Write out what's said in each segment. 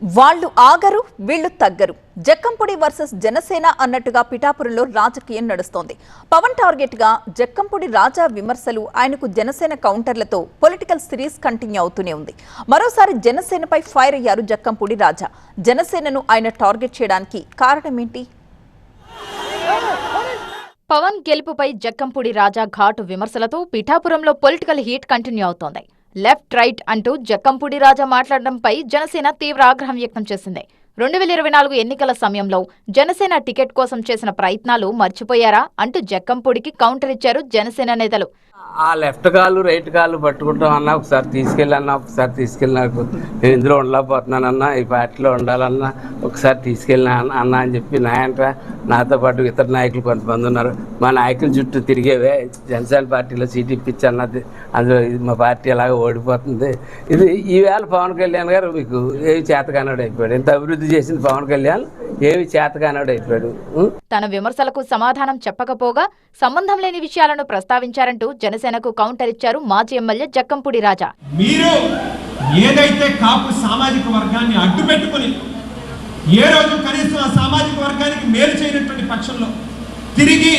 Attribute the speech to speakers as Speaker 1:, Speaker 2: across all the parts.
Speaker 1: వాళ్ళు ఆగరు వీళ్ళు తగ్గరు. జక్కంపూడి వర్సెస్ జనసేన అన్నట్టుగా పిఠాపురంలో రాజకీయం నడుస్తోంది. పవన్ టార్గెట్ గా జక్కంపూడి రాజా విమర్శలు, ఆయనకు జనసేన కౌంటర్లతో పొలిటికల్ సిరీస్ కంటిన్యూ అవుతూనే ఉంది. మరోసారి జనసేనపై ఫైర్ అయ్యారు జక్కంపూడి రాజా. జనసేనను ఆయన టార్గెట్ చేయడానికి కారణమేంటి?
Speaker 2: పవన్ గెలుపుపై జక్కంపూడి రాజా ఘాటు విమర్శలతో పిఠాపురంలో పొలిటికల్ హీట్ కంటిన్యూ అవుతోంది. లెఫ్ట్ రైట్ అంటూ జక్కంపూడి రాజా మాట్లాడడంపై జనసేన తీవ్ర ఆగ్రహం వ్యక్తం చేసింది. 2024 ఎన్నికల సమయంలో జనసేన టికెట్ కోసం చేసిన ప్రయత్నాలు మర్చిపోయారా అంటూ జక్కంపూడికి కౌంటర్ ఇచ్చారు జనసేన నేతలు.
Speaker 3: ఆ లెఫ్ట్ కాళ్ళు రైట్ కాళ్ళు పట్టుకుంటాం అన్నా, ఒకసారి తీసుకెళ్ళన్నా, ఒకసారి తీసుకెళ్ళినాకు నేను ఇందులో ఉండలేకపోతున్నానన్నా, ఈ పార్టీలో ఉండాలన్నా ఒకసారి తీసుకెళ్ళినా అన్నా అని చెప్పి నాతో పాటు ఇతర నాయకులు కొంతమంది ఉన్నారు. మా నాయకుల చుట్టూ తిరిగేవే జనసేన పార్టీలో సీట్ ఇప్పించి అన్నది, అందులో మా పార్టీ అలాగే ఓడిపోతుంది. ఇది ఈవేళ పవన్ కళ్యాణ్ గారు మీకు ఏవి చేతకానాడు అయిపోయాడు. ఇంత అభివృద్ధి చేసింది పవన్ కళ్యాణ్, ఏవి చేతకానాడు అయిపోయాడు.
Speaker 2: తన విమర్శలకు సమాధానం చెప్పకపోగా సంబంధం లేని విషయాలను ప్రస్తావించారంటూ జనసేనకు కౌంటర్ ఇచ్చారు మాజీ ఎమ్మెల్యే జక్కంపూడి రాజా.
Speaker 4: మీరు ఏదైతే కాపు సామాజిక వర్గాన్ని అడ్డు పెట్టుకుని ఏ రోజు కనీసం ఆ సామాజిక వర్గానికి మేలు చేయనటువంటి పక్షంలో తిరిగి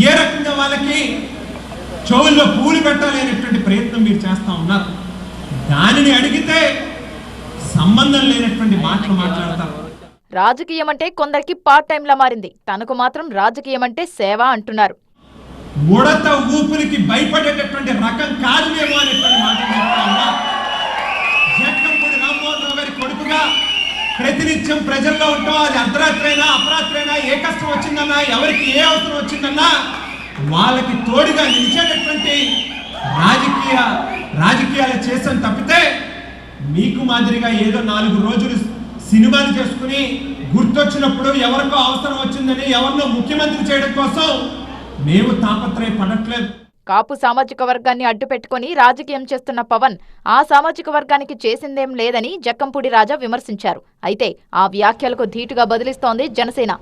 Speaker 4: ఏ రకంగా వాళ్ళకి చెవుల్లో పూలు పెట్టాలనేటువంటి ప్రయత్నం మీరు చేస్తా ఉన్నారు. దానిని అడిగితే సంబంధం లేనటువంటి మాటలు మాట్లాడతారు.
Speaker 2: రాజకీయం అంటే కొందరికి పార్ట్ టైంలా మారింది, తనకు మాత్రం రాజకీయం అంటే సేవ అంటున్నారు.
Speaker 4: ఉడత ఊపులకి భయపడేటటువంటి రకం కాదుమేమో అనేటువంటి మాట జక్కంపూడి రామ్మోహన్ రావు గారి కొడుకుగా ప్రతినిత్యం ప్రజల్లో ఉంటాం. అది అర్ధరాత్రైనా అపరాత్రైనా ఏ కష్టం వచ్చిందన్నా, ఎవరికి ఏ అవసరం వచ్చిందన్నా వాళ్ళకి తోడుగా నిలిచేటటువంటి రాజకీయాలు చేసాను తప్పితే మీకు మాదిరిగా ఏదో 4 రోజులు సినిమాలు చేసుకుని గుర్తొచ్చినప్పుడు ఎవరికో అవసరం వచ్చిందని ఎవరినో ముఖ్యమంత్రి చేయడం కోసం మేము తాపత్రయపడట్లేదు.
Speaker 2: కాపు సామాజిక వర్గాన్ని అడ్డుపెట్టుకుని రాజకీయం చేస్తున్న పవన్ ఆ సామాజిక వర్గానికి చేసిందేం లేదని జక్కంపూడి రాజా విమర్శించారు. అయితే ఆ వ్యాఖ్యలకు ధీటుగా బదిలిస్తోంది జనసేన.